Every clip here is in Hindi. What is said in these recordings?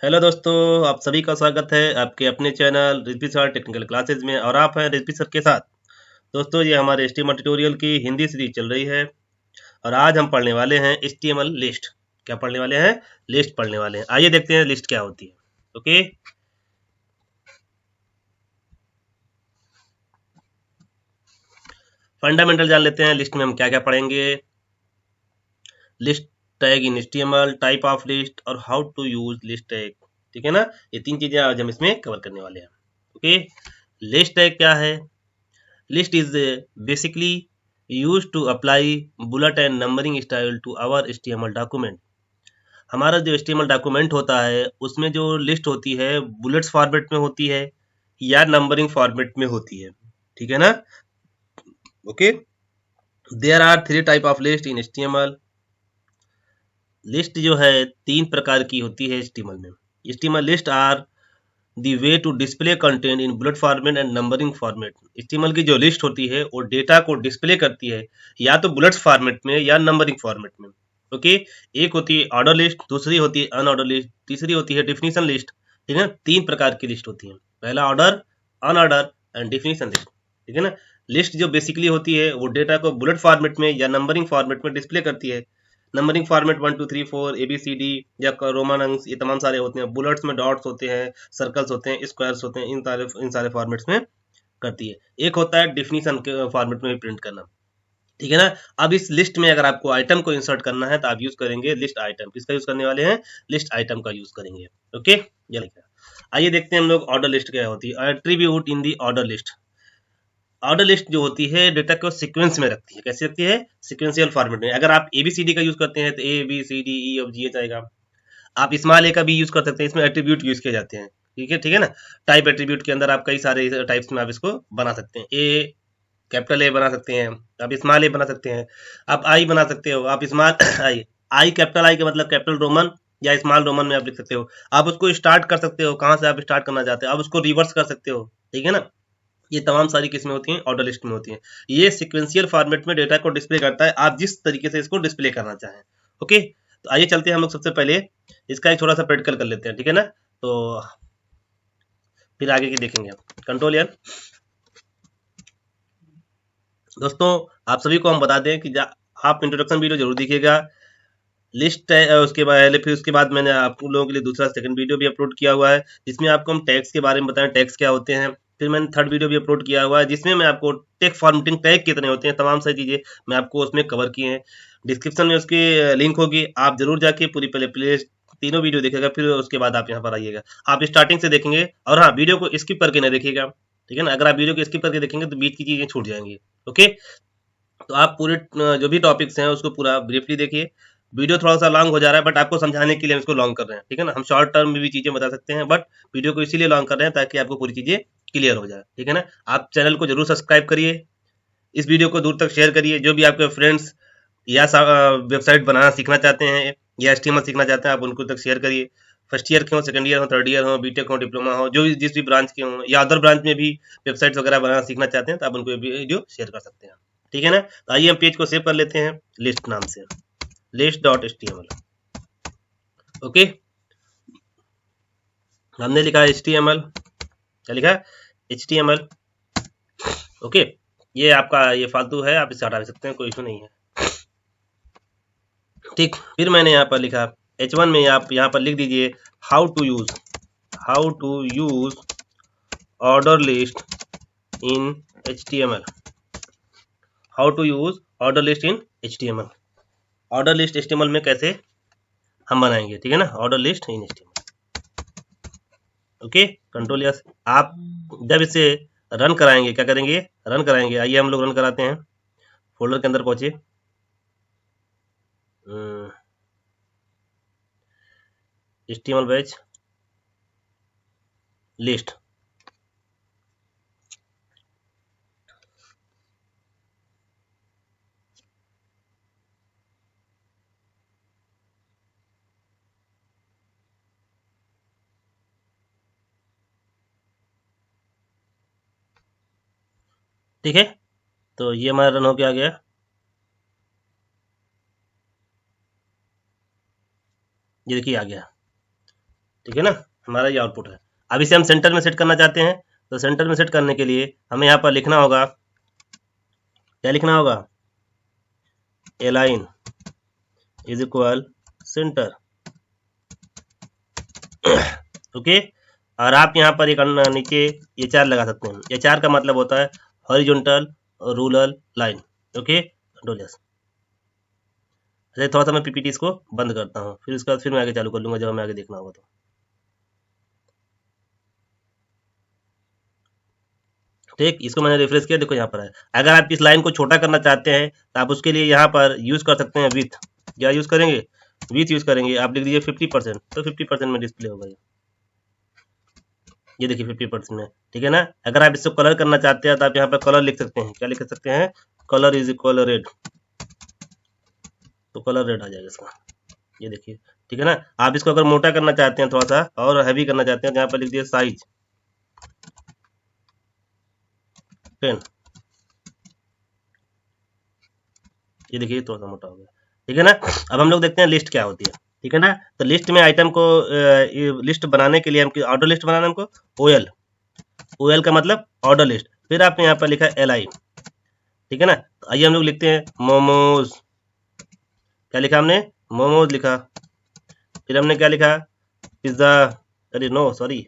हेलो दोस्तों, आप सभी का स्वागत है आपके अपने channel Rizvi sir technical classes में। और आप हैं रिजवी सर के साथ। दोस्तों, ये हमारे HTML ट्यूटोरियल की हिंदी सीरीज चल रही है और आज हम पढ़ने वाले हैं HTML लिस्ट। क्या पढ़ने वाले हैं? लिस्ट पढ़ने वाले हैं। आइए देखते हैं लिस्ट क्या होती है। ओके, फंडामेंटल जान लेते हैं। लिस्ट में हम क्या क्या पढ़ेंगे। List tag in HTML, type of list और how to use list tag. ठीक है ना, ये तीन चीजें आज हम इसमें कवर करने वाले हैं। ओके, लिस्ट टैग क्या है? List is basically used to apply bullet and numbering style to our HTML document। हमारा जो HTML डॉक्यूमेंट होता है उसमें जो लिस्ट होती है बुलेट्स फॉर्मेट में होती है या नंबरिंग फॉर्मेट में होती है। ठीक है ना। Okay, there are three type of list in HTML। List जो है तीन प्रकार की होती है HTML में। HTML list are the way to display content in bullet format and numbering format. HTML की जो लिस्ट होती है वो डेटा को डिस्प्ले करती है या तो बुलेट्स फॉर्मेट में या नंबरिंग फॉर्मेट में। ओके, एक होती है ऑर्डर लिस्ट, दूसरी होती है अनऑर्डर लिस्ट, तीसरी होती है डिफिनीशन लिस्ट। ठीक है, तीन प्रकार की लिस्ट होती है। पहला order, unordered and definition list. ठीक है ना। लिस्ट जो बेसिकली होती है वो डेटा को बुलेट फॉर्मेट में या नंबरिंग फॉर्मेट में डिस्प्ले करती है। नंबरिंग फॉर्मेट 1 2 3 4 ABCD या रोमन अंक, ये तमाम सारे होते हैं। बुलेट्स में डॉट्स होते हैं, सर्कल्स होते हैं, स्क्वायर्स होते हैं, इन सारे फॉर्मेट्स में करती है। एक होता है डिफिनीशन के फॉर्मेट में भी प्रिंट करना। ठीक है ना। अब इस लिस्ट में अगर आपको आइटम को इंसर्ट करना है तो आप यूज करेंगे लिस्ट आइटम। किसका यूज करने वाले हैं? लिस्ट आइटम का यूज करेंगे। ओके, ये लिखा। आइए देखते हैं हम लोग ऑर्डर लिस्ट क्या होती है। एट्रीब्यूट इन दी ऑर्डर लिस्ट। ऑर्डर लिस्ट जो होती है डेटा को सीक्वेंस में रखती है। कैसे रखती है? सीक्वेंशियल फॉर्मेट में। अगर आप ABCD का यूज करते हैं तो ABCDEFGH आएगा। आप स्मॉल ए का भी यूज कर सकते हैं, इसमें एट्रीब्यूट यूज किए जाते हैं। ठीक है ना। टाइप एट्रीब्यूट के अंदर आप कई सारे टाइप्स में आप इसको बना सकते हैं। कैपिटल ए बना सकते हैं, आप स्मॉल ए बना सकते हैं, आप आई बना सकते हो, आप small I. I capital I का मतलब कैपिटल रोमन या स्मॉल रोमन में आप लिख सकते हो। आप उसको स्टार्ट कर सकते हो, कहाँ से आप स्टार्ट करना चाहते हो, आप उसको रिवर्स कर सकते हो। ठीक है ना। ये तमाम सारी किस्में होती हैं ऑर्डर लिस्ट में होती हैं। ये सीक्वेंशियल फॉर्मेट में डेटा को डिस्प्ले करता है, आप जिस तरीके से इसको डिस्प्ले करना चाहें। ओके, तो आइए चलते हैं हम लोग सबसे पहले इसका एक थोड़ा सा प्रैक्टिकल कर लेते हैं। ठीक है ना। तो फिर आगे की देखेंगे हम। कंट्रोल यार। दोस्तों, आप सभी को हम बता दें कि आप इंट्रोडक्शन वीडियो जरूर देखिएगा। लिस्ट है उसके बाद, फिर उसके बाद मैंने आप लोगों के लिए दूसरा सेकंड वीडियो भी अपलोड किया हुआ है जिसमें आपको हम टैग्स के बारे में बताएं, टैग्स क्या होते हैं। फिर मैंने थर्ड वीडियो भी अपलोड किया हुआ है जिसमें मैं आपको टेक्स्ट फॉर्मेटिंग टैग कितने होते हैं, तमाम सारी चीजें मैं आपको उसमें कवर किए हैं। डिस्क्रिप्शन में उसकी लिंक होगी, आप जरूर जाके पूरी पहले प्ले तीनों वीडियो देखिएगा, फिर उसके बाद आप यहाँ पर आइएगा। आप स्टार्टिंग से देखेंगे और हाँ, वीडियो को स्किप करके ना देखिएगा। ठीक है ना। अगर आप वीडियो को स्किप करके देखेंगे तो बीच की चीजें छूट जाएंगी। ओके, तो आप पूरे जो भी टॉपिक्स हैं उसको पूरा ब्रीफली देखिए। वीडियो थोड़ा सा लॉन्ग हो जा रहा है बट आपको समझाने के लिए हम इसको लॉन्ग कर रहे हैं। ठीक है ना। हम शॉर्ट टर्म में भी चीजें बता सकते हैं बट वीडियो को इसीलिए लॉन्ग कर रहे हैं ताकि आपको पूरी चीजें क्लियर हो जाए। ठीक है ना। आप चैनल को जरूर सब्सक्राइब करिए, इस वीडियो को दूर तक शेयर करिए। जो भी आपके फ्रेंड्स या वेबसाइट बनाना सीखना चाहते हैं या HTML सीखना चाहते हैं, आप उनको तक शेयर करिए। फर्स्ट ईयर के हो, सेकंड ईयर हो, थर्ड ईयर हो, बीटेक हो, डिप्लोमा हो, जो भी जिस भी ब्रांच के हो या अदर ब्रांच में भी वेबसाइट्स वगैरह बनाना सीखना चाहते हैं तो आप उनको वीडियो शेयर कर सकते हैं। ठीक है ना। तो आइए हम पेज को सेव कर लेते हैं लिस्ट नाम से, list.html। ओके, हमने लिखा है HTML। क्या लिखा है? HTML। ओके, ये आपका ये फालतू है, आप इसे हटा सकते हैं, कोई इशू नहीं है। ठीक, फिर मैंने यहाँ पर लिखा H1 में, आप यहाँ पर लिख दीजिए how to use order list in HTML। How to use order list in HTML। Order list HTML में कैसे हम बनाएंगे। ठीक है ना। Order list in HTML। Okay, control S. आप जब इसे रन कराएंगे, क्या करेंगे? रन कराएंगे। आइए हम लोग रन कराते हैं। फोल्डर के अंदर पहुंचे, HTML बैच लिस्ट। ठीक है, तो ये हमारा रन होके आ गया। ये देखिए आ गया। ठीक है ना, हमारा ये आउटपुट है। अब इसे हम सेंटर में सेट करना चाहते हैं, तो सेंटर में सेट करने के लिए हमें यहाँ पर लिखना होगा, क्या लिखना होगा, align is equal centre. Okay, और आप यहाँ पर एक नीचे ये चार लगा सकते हैं। ये चार का मतलब होता है horizontal ruler line. Okay, control S. अच्छा, थोड़ा सा मैं पीपीटी इसको बंद करता हूँ, फिर उसके बाद फिर मैं आगे चालू कर लूंगा जब हमें आगे देखना होगा तो। ठीक, इसको मैंने रिफ्रेश किया, देखो यहाँ पर है। अगर आप इस लाइन को छोटा करना चाहते हैं तो आप उसके लिए यहाँ पर यूज कर सकते हैं विथ। क्या यूज करेंगे, विथ यूज करेंगे। आप लिख दीजिए 50%, तो 50% में डिस्प्ले होगा ये देखिए 50% में। ठीक है ना, अगर आप इसको कलर करना चाहते हैं तो आप यहाँ पर कलर लिख सकते हैं। क्या लिख सकते हैं, कलर इज इक्वल रेड, तो कलर रेड आ जाएगा इसका, ये देखिए। ठीक है ना, आप इसको अगर मोटा करना चाहते हैं, थोड़ा सा और हैवी करना चाहते हैं, तो यहाँ पर लिख दिए साइज 10, ये देखिए थोड़ा सा मोटा हो गया। ठीक है ना, अब हम लोग देखते हैं लिस्ट क्या होती है। ठीक है ना, तो लिस्ट में आइटम को लिस्ट बनाने के लिए हमको ऑर्डर लिस्ट बनाना है हमको। ओएल, ओएल का मतलब ऑर्डर लिस्ट। फिर आपने यहाँ पर लिखा एल आई। ठीक है ना, तो आइए हम लोग लिखते हैं मोमोज। क्या लिखा हमने, मोमोज लिखा। फिर हमने क्या लिखा, पिज्जा। अरे नो सॉरी,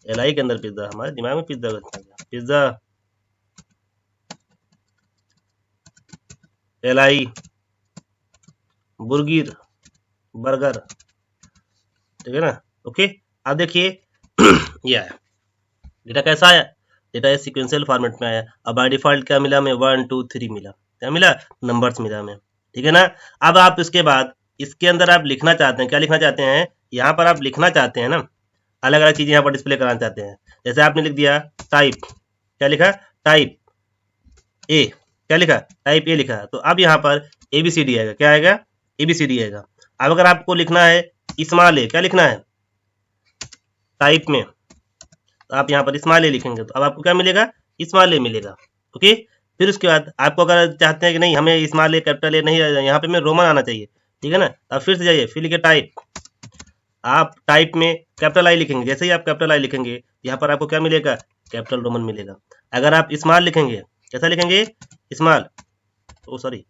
एल आई के अंदर पिज्जा, हमारे दिमाग में पिज्जा का पिज्जा, एल आई, बुर्गिर, बर्गर। ठीक है ना, ओके। अब देखिए ये आया, डेटा कैसा आया, डेटा सिक्वेंशियल फॉर्मेट में आया। अब बाय डिफॉल्ट क्या मिला हमें, 1 2 3 मिला। क्या मिला, नंबर्स मिला हमें। ठीक है ना, अब आप इसके बाद इसके अंदर आप लिखना चाहते हैं, क्या लिखना चाहते हैं, यहाँ पर आप लिखना चाहते हैं ना, अलग अलग चीजें यहाँ पर डिस्प्ले कराना चाहते हैं। जैसे आपने लिख दिया टाइप, क्या लिखा, टाइप ए, क्या लिखा, टाइप ए लिखा। तो अब यहाँ पर एबीसीडी आएगा, क्या आएगा, एबीसीडी आएगा। अब अगर आपको लिखना है स्मॉल ए, क्या लिखना है टाइप में, तो आप यहाँ पर स्मॉल ए लिखेंगे, तो अब आपको क्या मिलेगा, स्मॉल ए मिलेगा। ओके, फिर उसके बाद आपको अगर चाहते हैं कि नहीं हमें स्मॉल ए कैपिटल ए नहीं, यहाँ पे हमें रोमन आना चाहिए। ठीक है ना, अब फिर से जाइए, फिर लिखे टाइप। आप टाइप में कैपिटल आई लिखेंगे, जैसे ही आप कैपिटल आई लिखेंगे यहाँ पर आपको क्या मिलेगा, कैपिटल रोमन मिलेगा। अगर आप स्मॉल लिखेंगे, कैसा लिखेंगे, स्मॉल, ओ सॉरी,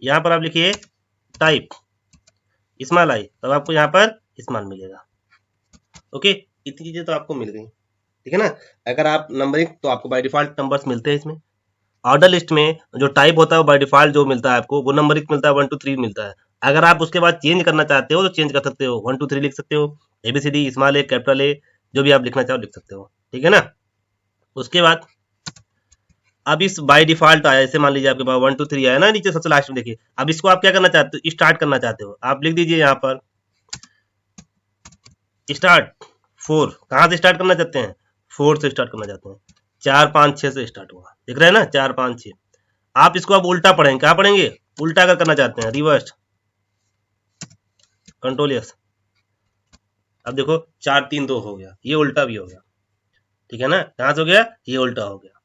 यहाँ पर आप लिखिए टाइप स्मॉल आई, तब आपको यहाँ पर स्मॉल मिलेगा। ओके, इतनी चीजें तो आपको मिल गई। ठीक है ना, अगर आप नंबरिंग, तो आपको बाय डिफॉल्ट नंबर्स मिलते हैं इसमें। ऑर्डर लिस्ट में जो टाइप होता है बाय डिफॉल्ट जो मिलता है आपको, वो नंबरिंग मिलता है 1 2 3 मिलता है। अगर आप उसके बाद चेंज करना चाहते हो तो चेंज कर सकते हो, 1 2 3 लिख सकते हो, A B C D small A capital A, जो भी आप लिखना चाहो लिख सकते हो। ठीक है ना, उसके बाद अब इस बाय डिफॉल्ट आया, जैसे मान लीजिए आपके पास 1 2 3 आया ना नीचे सबसे लास्ट में, देखिए अब इसको आप क्या करना चाहते हो, स्टार्ट करना चाहते हो, आप लिख दीजिए यहाँ पर स्टार्ट 4। कहाँ से स्टार्ट करना चाहते हैं, 4 से स्टार्ट करना चाहते हैं। 4 5 6 से स्टार्ट हुआ, दिख रहा है ना, 4 5 6। आप इसको अब उल्टा पढ़ेंगे, क्या पढ़ेंगे, उल्टा अगर करना चाहते हैं, रिवर्स, कंट्रोल यस। अब देखो 4 3 2 हो गया, ये उल्टा भी हो गया। ठीक है ना, कहाँ से हो गया, ये उल्टा हो गया।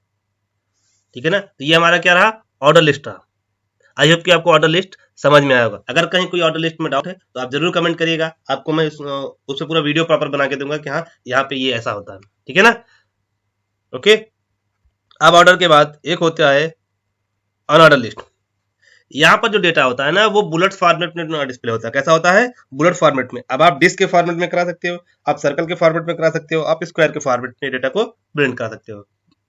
ठीक है ना, तो ये हमारा क्या रहा, ऑर्डर लिस्ट रहा। आई होप कि आपको ऑर्डर लिस्ट समझ में आया होगा। अगर कहीं कोई ऑर्डर लिस्ट में डाउट है तो आप जरूर कमेंट करिएगा, आपको मैं उससे पूरा वीडियो प्रॉपर बना के दूंगा कि हाँ यहाँ पे ये ऐसा होता है। ठीक है ना, ओके। अब ऑर्डर के बाद एक होता है अनऑर्डर लिस्ट। यहाँ पर जो डेटा होता है ना, वो बुलेट फॉर्मेट में डिस्प्ले होता है। कैसा होता है, बुलेट फॉर्मेट में। अब आप डिस्क के फॉर्मेट में करा सकते हो, आप सर्कल के फॉर्मेट में करा सकते हो, आप स्क्वायर के फॉर्मेट में डेटा को प्रिंट करा सकते हो।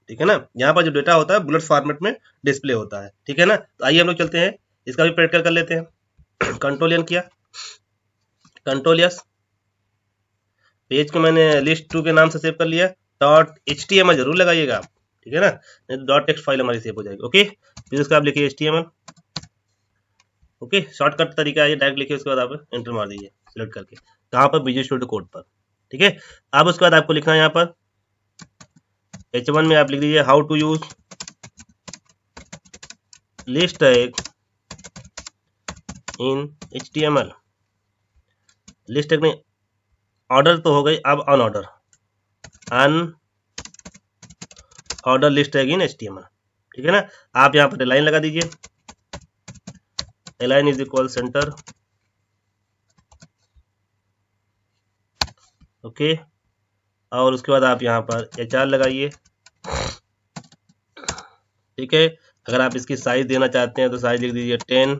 ठीक है ना, यहाँ पर जो डेटा होता है बुलेट फॉर्मेट में डिस्प्ले होता है। ठीक है ना, तो आइए हम लोग चलते हैं, इसका भी प्रैक्टिकल कर लेते हैं। कंट्रोल एन किया, कंट्रोल यस, पेज को मैंने लिस्ट 2 के नाम से सेव कर लिया। .html जरूर लगाइएगा, ठीक है ना, नहीं तो .text फाइल हमारी सेव हो जाएगी। ओके, फिर उसका आप लिखिए html। ओके, शॉर्टकट तरीका है ये, डायरेक्ट लिखिए, उसके बाद आप एंटर मार दीजिए सिलेक्ट करके, कहाँ पर, विजुअल स्टूडियो कोड पर। ठीक है, अब उसके बाद आपको लिखना है यहाँ पर H1 में आप लिख दीजिए how to use list tag in HTML। List tag नहीं, ऑर्डर तो हो गई, अब unorder, order list tag in HTML। ठीक है ना, आप यहाँ पर लाइन लगा दीजिए, align is equal centre, okay. और उसके बाद आप यहाँ पर HR लगाइए, ठीक है। अगर आप इसकी साइज देना चाहते हैं तो साइज लिख दीजिए 10।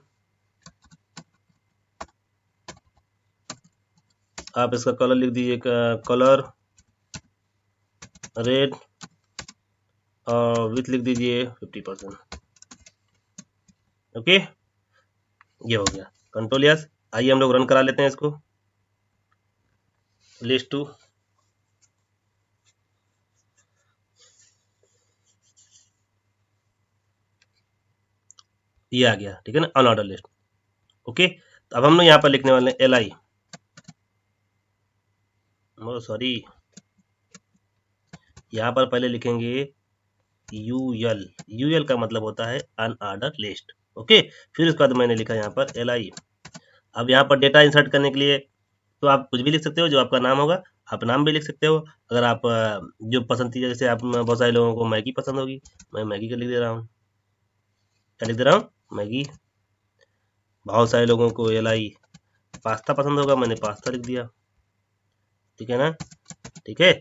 आप इसका कलर लिख दीजिए कलर रेड, और विथ लिख दीजिए 50%। ओके, ये हो गया। Control yes. आइए हम लोग रन करा लेते हैं इसको। लिस्ट 2, ये आ गया, ठीक है ना, अनऑर्डर लिस्ट। ओके, तो अब हम लोग यहाँ पर लिखने वाले हैं LI, सॉरी, यहाँ पर पहले लिखेंगे UL का मतलब होता है अनऑर्डर लिस्ट। ओके, फिर उसके बाद मैंने लिखा यहाँ पर LI। अब यहाँ पर डेटा इंसर्ट करने के लिए तो आप कुछ भी लिख सकते हो, जो आपका नाम होगा, आप नाम भी लिख सकते हो। अगर आप जो पसंद थी, जैसे आप बहुत सारे लोगों को मैगी पसंद होगी, मैं मैगी का लिख दे रहा हूँ। क्या लिख दे रहा हूँ? मैगी। बहुत सारे लोगों को LI पास्ता पसंद होगा, मैंने पास्ता लिख दिया, ठीक है ना, ठीक है।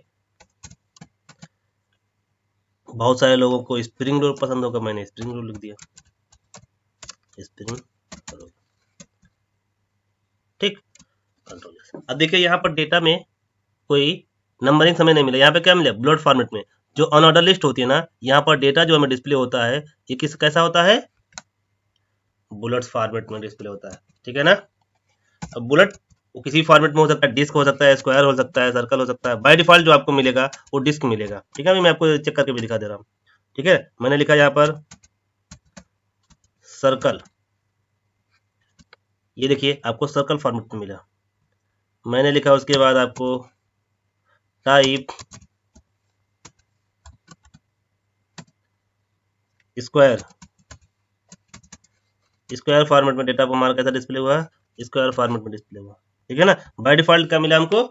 बहुत सारे लोगों को स्प्रिंग रोल पसंद होगा, मैंने स्प्रिंग रोल लिख दिया, स्प्रिंग रोल, ठीक। कंट्रोल। अब देखिए यहाँ पर डेटा में कोई नंबरिंग समय नहीं मिला, यहाँ पे क्या मिला? बुलेट फॉर्मेट में। जो अनऑर्डर लिस्ट होती है ना, यहाँ पर डेटा जो हमें डिस्प्ले होता है, ये कैसा होता है? बुलेट फॉर्मेट में डिस्प्ले होता है, ठीक है ना। अब बुलेट वो किसी फॉर्मेट में हो सकता है, डिस्क हो सकता है, स्क्वायर हो सकता है, सर्कल हो सकता है। बाय डिफॉल्ट जो आपको मिलेगा वो डिस्क मिलेगा, ठीक है। अभी मैं आपको चेक करके भी दिखा दे रहा हूँ, ठीक है। मैंने लिखा यहाँ पर सर्कल, ये देखिए आपको सर्कल फॉर्मेट में मिला। मैंने लिखा उसके बाद आपको टाइप स्क्वायर, स्क्वायर फॉर्मेट में डेटा हमारा कैसा डिस्प्ले हुआ? स्क्वायर फॉर्मेट में डिस्प्ले हुआ, ठीक है ना। बाय डिफॉल्ट क्या मिला हमको?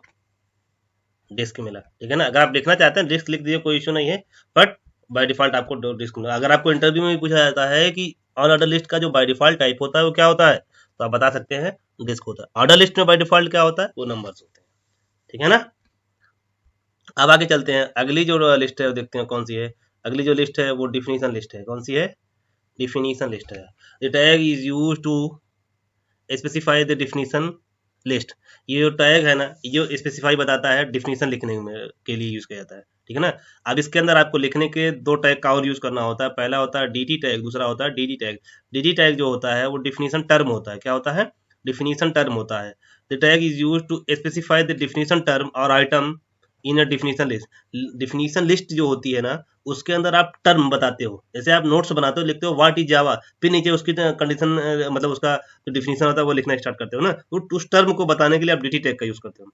डिस्क मिला, ठीक है ना। अगर आप लिखना चाहते हैं डिस्क लिख दीजिए, कोई इशू नहीं है, बट बाय डिफॉल्ट आपको डिस्क मिला। अगर आपको इंटरव्यू में भी पूछा जाता है कि ऑन ऑर्डर लिस्ट का जो बाय डिफॉल्ट टाइप होता है वो क्या होता है, तो आप बता सकते हैं डिस्क होता है। ऑर्डर लिस्ट में बाय डिफॉल्ट क्या होता है? वो नंबर्स होते हैं, ठीक है ना। अब आगे चलते हैं, अगली जो लिस्ट है वो देखते हैं कौन सी है। अगली जो लिस्ट है वो डिफिनीशन लिस्ट है। कौन सी है? डिफिनीशन लिस्ट है। The tag is use to specify the definition list. ये जो टैग है ना, ये जो स्पेसिफाई बताता है डिफिनीशन लिखने में के लिए यूज किया जाता है, ठीक है ना। अब इसके अंदर आपको लिखने के दो टैग का और यूज करना होता है। पहला होता है DT टैग, दूसरा होता है DD टैग। DD टैग जो होता है वो डिफिनीशन टर्म होता है। क्या होता है? डिफिनीशन टर्म होता है। The tag is use to specify the definition term और item in a definition list. Definition list जो होती है ना, उसके अंदर आप टर्म बताते हो। जैसे आप नोट्स बनाते हो, लिखते हो व्हाट इज जावा, फिर नीचे उसकी कंडीशन, मतलब उसका जो डिफिनीशन होता है वो लिखना स्टार्ट करते हो ना, तो उस टर्म को बताने के लिए आप DT टैग का यूज करते हो।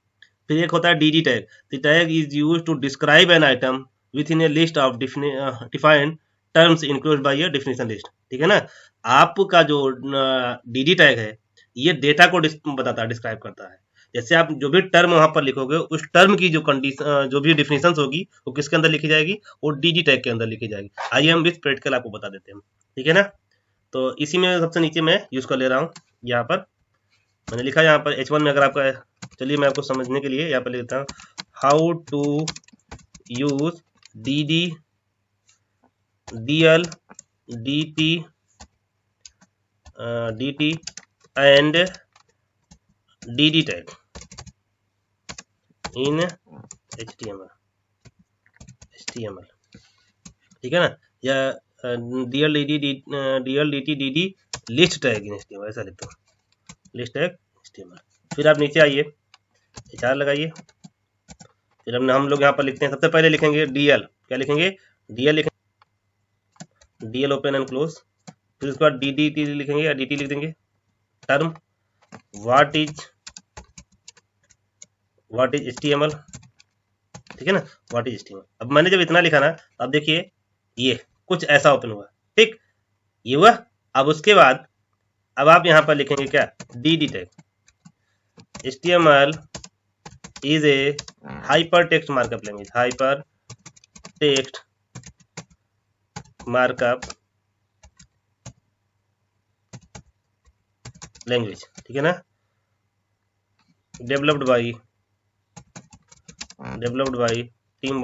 फिर एक होता है DD tag. The tag is use to describe an item within a list of defined terms include by your definition list, ठीक है ना। आपका जो DD टैग है, ये डेटा को बताता है, डिस्क्राइब करता है। जैसे आप जो भी टर्म वहां पर लिखोगे, उस टर्म की जो कंडीशन, जो भी डिफिनेशन होगी, वो किसके अंदर लिखी जाएगी? वो DD टैग के अंदर लिखी जाएगी। आइए हम विथ प्रैक्टिकल आपको बता देते हैं, ठीक है ना। तो इसी में सबसे नीचे मैं यूज कर ले रहा हूँ। यहाँ पर मैंने लिखा, यहाँ पर H1 में, अगर आपका, चलिए मैं आपको समझने के लिए यहाँ पर लिखता हूँ, how to use DD, DL, DT, DT and DD tag in HTML, ठीक है ना। या DLDT list tag in HTML, ऐसा लिखता हूँ, लिस्ट टैग HTML। फिर आप नीचे आइए, HR लगाइए। फिर हम लोग यहाँ पर लिखते हैं, सबसे पहले लिखेंगे DL। क्या लिखेंगे? DL लिखेंगे, DL ओपन एंड क्लोज। फिर उसके बाद DDT लिखेंगे या DT लिख देंगे। टर्म व्हाट इज HTML, ठीक है ना, व्हाट इज HTML। अब मैंने जब इतना लिखा ना, अब देखिए ये कुछ ऐसा ओपन हुआ, ठीक, ये हुआ। अब उसके बाद अब आप यहाँ पर लिखेंगे क्या? DD tag. HTML is a hypertext markup language, hypertext markup language, ठीक है ना, developed by developed by Tim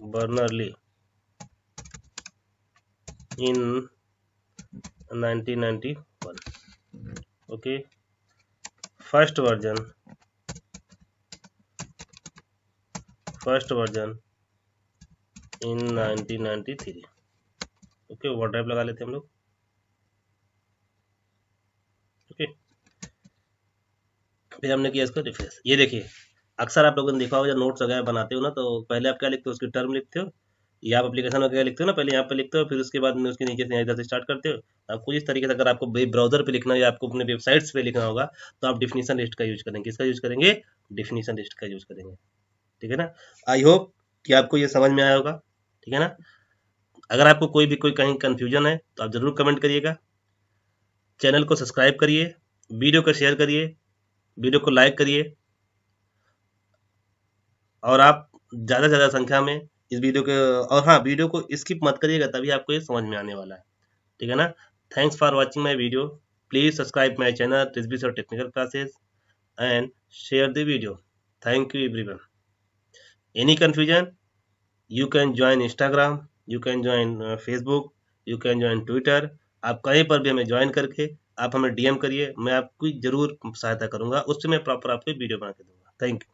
Berners Lee in 1991. Okay, first version in 1993. Okay, over drive लगा लेते हैं हम लोग। ओके, फिर हमने किया इसको रिफ्रेश। ये देखिए, अक्सर आप लोगों ने देखा होगा जब नोट्स वगैरह बनाते हो ना, तो पहले आप क्या लिखते हो, उसकी टर्म लिखते हो, या आप एप्लीकेशन वगैरह लिखते हो ना, पहले यहाँ पे लिखते हो, फिर उसके बाद में उसके नीचे से इधर से स्टार्ट करते हो। आपको इस तरीके से अगर आपको ब्राउजर पे लिखना है या आपको अपने वेबसाइट्स पे लिखना होगा, तो आप डिफिनीशन लिस्ट का यूज करेंगे। इसका यूज करेंगे, डिफिनीशन लिस्ट का यूज करेंगे। ठीक है ना। आई होप कि आपको ये समझ में आया होगा। ठीक है ना। अगर आपको कोई कहीं कंफ्यूजन है तो आप जरूर कमेंट करिएगा। चैनल को सब्सक्राइब करिए, वीडियो को शेयर करिए, वीडियो को लाइक करिए, और आप ज़्यादा से ज़्यादा संख्या में इस वीडियो के, और हाँ, वीडियो को स्किप मत करिएगा, तभी आपको ये समझ में आने वाला है। ठीक है ना। Thanks for watching my video. Please subscribe my channel रिजबीस और technical classes and share the video. Thank you everyone. Any confusion? You can join Instagram, you can join Facebook, you can join Twitter. आप कहीं पर भी हमें ज्वाइन करके आप हमें DM करिए, मैं आपकी जरूर सहायता करूंगा, उससे मैं प्रॉपर आपको वीडियो बना के दूंगा। Thank you.